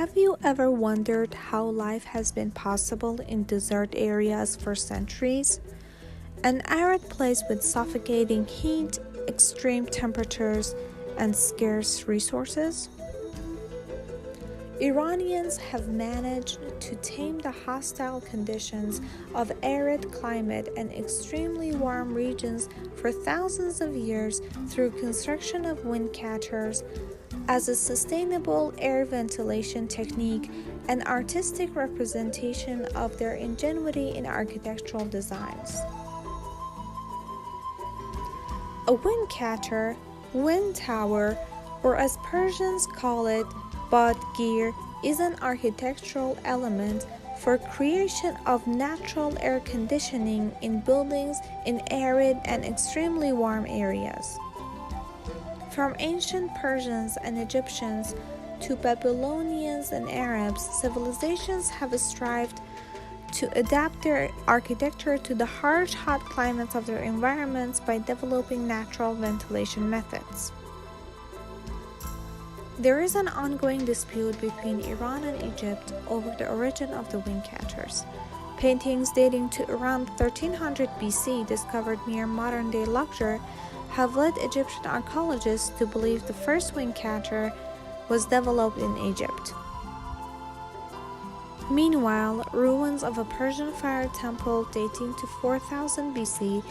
Have you ever wondered how life has been possible in desert areas for centuries? An arid place with suffocating heat, extreme temperatures, and scarce resources? Iranians have managed to tame the hostile conditions of arid climate and extremely warm regions for thousands of years through construction of windcatchers as a sustainable air ventilation technique and artistic representation of their ingenuity in architectural designs. A windcatcher, wind tower, or as Persians call it, badgir, is an architectural element for creation of natural air conditioning in buildings in arid and extremely warm areas. From ancient Persians and Egyptians to Babylonians and Arabs, civilizations have strived to adapt their architecture to the harsh, hot climates of their environments by developing natural ventilation methods. There is an ongoing dispute between Iran and Egypt over the origin of the windcatchers. Paintings dating to around 1300 BC, discovered near modern-day Luxor, have led Egyptian archaeologists to believe the first windcatcher was developed in Egypt. Meanwhile, ruins of a Persian fire temple dating to 4000 BC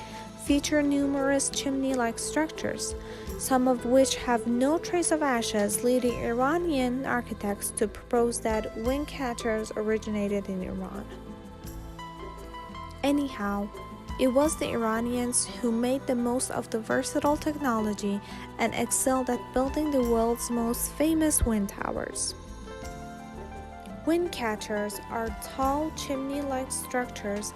feature numerous chimney-like structures, some of which have no trace of ashes, leading Iranian architects to propose that windcatchers originated in Iran. Anyhow, it was the Iranians who made the most of the versatile technology and excelled at building the world's most famous wind towers. Windcatchers are tall, chimney-like structures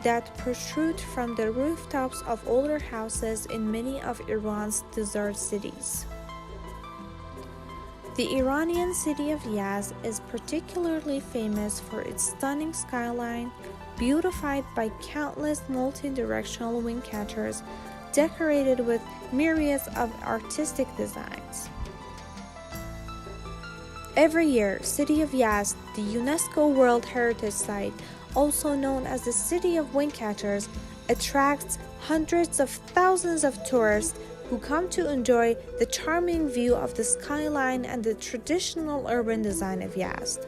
that protrude from the rooftops of older houses in many of Iran's desert cities. The Iranian city of Yazd is particularly famous for its stunning skyline, beautified by countless multi-directional windcatchers decorated with myriads of artistic designs. Every year, City of Yazd, the UNESCO World Heritage Site, also known as the City of Windcatchers, attracts hundreds of thousands of tourists who come to enjoy the charming view of the skyline and the traditional urban design of Yazd.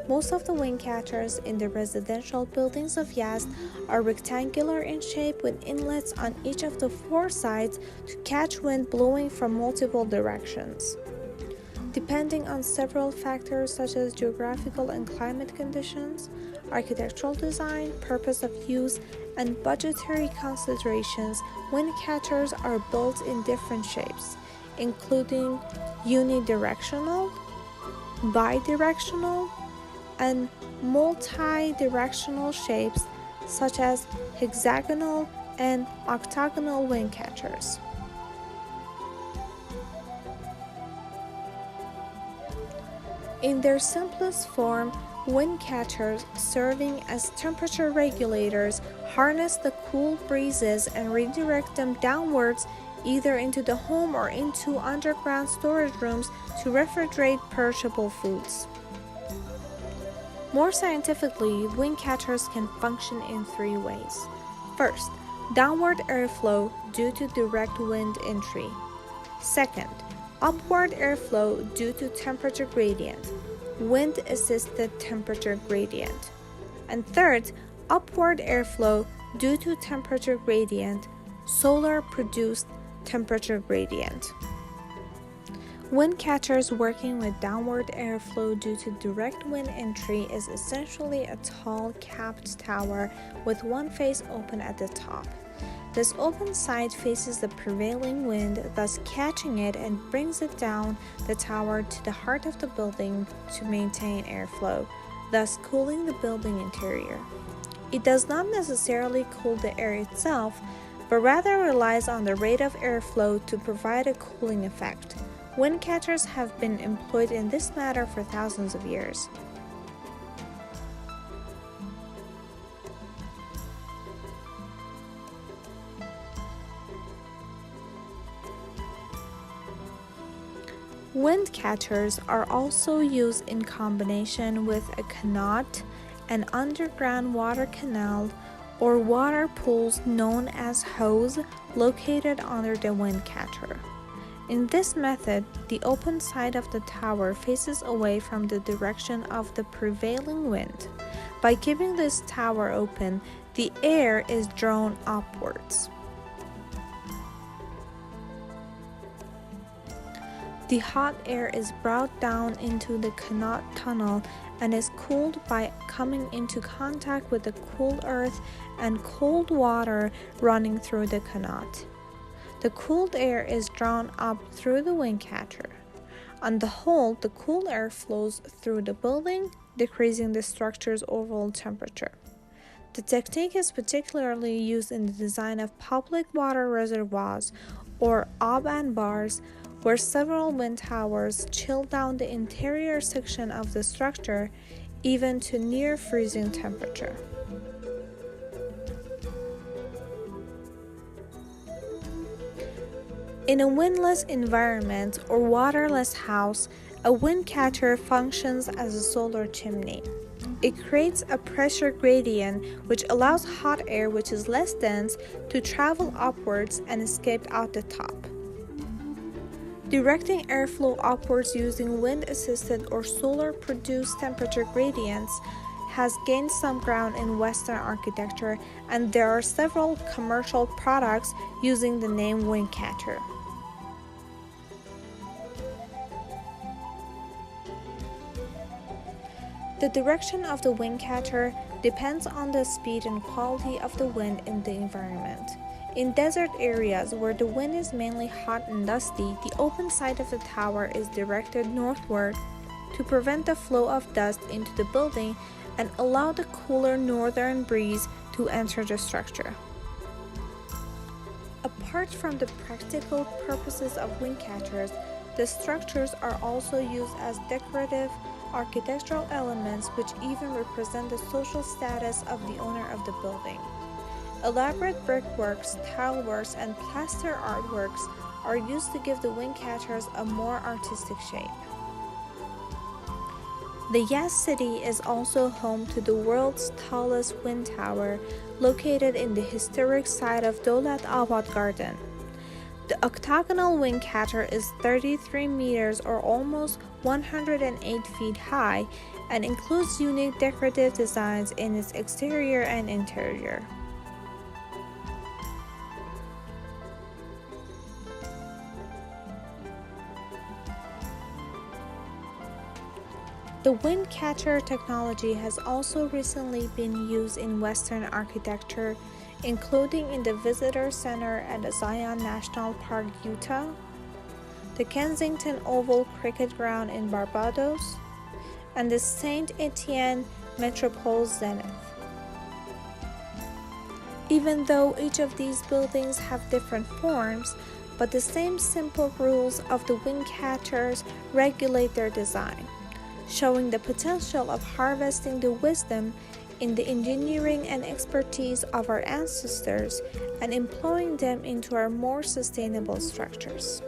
Most of the windcatchers in the residential buildings of Yazd are rectangular in shape with inlets on each of the four sides to catch wind blowing from multiple directions. Depending on several factors such as geographical and climate conditions, architectural design, purpose of use, and budgetary considerations, windcatchers are built in different shapes, including unidirectional, bidirectional, and multi-directional shapes such as hexagonal and octagonal windcatchers. In their simplest form, windcatchers serving as temperature regulators harness the cool breezes and redirect them downwards either into the home or into underground storage rooms to refrigerate perishable foods. More scientifically, windcatchers can function in three ways. First, downward airflow due to direct wind entry. Second, upward airflow due to temperature gradient, wind-assisted temperature gradient. And third, upward airflow due to temperature gradient, solar-produced temperature gradient. Windcatchers working with downward airflow due to direct wind entry is essentially a tall, capped tower with one face open at the top. This open side faces the prevailing wind, thus catching it and brings it down the tower to the heart of the building to maintain airflow, thus cooling the building interior. It does not necessarily cool the air itself, but rather relies on the rate of airflow to provide a cooling effect. Windcatchers have been employed in this manner for thousands of years. Windcatchers are also used in combination with a canot, an underground water canal, or water pools known as hose located under the windcatcher. In this method, the open side of the tower faces away from the direction of the prevailing wind. By keeping this tower open, the air is drawn upwards. The hot air is brought down into the canot tunnel and is cooled by coming into contact with the cool earth and cold water running through the canot. The cooled air is drawn up through the windcatcher. On the whole, the cool air flows through the building, decreasing the structure's overall temperature. The technique is particularly used in the design of public water reservoirs or ob-and bars, where several wind towers chill down the interior section of the structure even to near freezing temperature. In a windless environment or waterless house, a windcatcher functions as a solar chimney. It creates a pressure gradient which allows hot air, which is less dense, to travel upwards and escape out the top. Directing airflow upwards using wind-assisted or solar-produced temperature gradients has gained some ground in Western architecture, and there are several commercial products using the name Wincatcher. The direction of the windcatcher depends on the speed and quality of the wind in the environment. In desert areas where the wind is mainly hot and dusty, the open side of the tower is directed northward to prevent the flow of dust into the building and allow the cooler northern breeze to enter the structure. Apart from the practical purposes of windcatchers, the structures are also used as decorative architectural elements which even represent the social status of the owner of the building. Elaborate brickworks, tileworks, and plaster artworks are used to give the windcatchers a more artistic shape. The Yazd city is also home to the world's tallest wind tower, located in the historic site of Dolat Abad Garden. The octagonal windcatcher is 33 meters or almost 108 feet high and includes unique decorative designs in its exterior and interior. The windcatcher technology has also recently been used in Western architecture, including in the Visitor Center at Zion National Park, Utah, the Kensington Oval Cricket Ground in Barbados, and the Saint Etienne Metropole Zenith. Even though each of these buildings have different forms, but the same simple rules of the windcatchers regulate their design, showing the potential of harvesting the wisdom in the engineering and expertise of our ancestors and employing them into our more sustainable structures.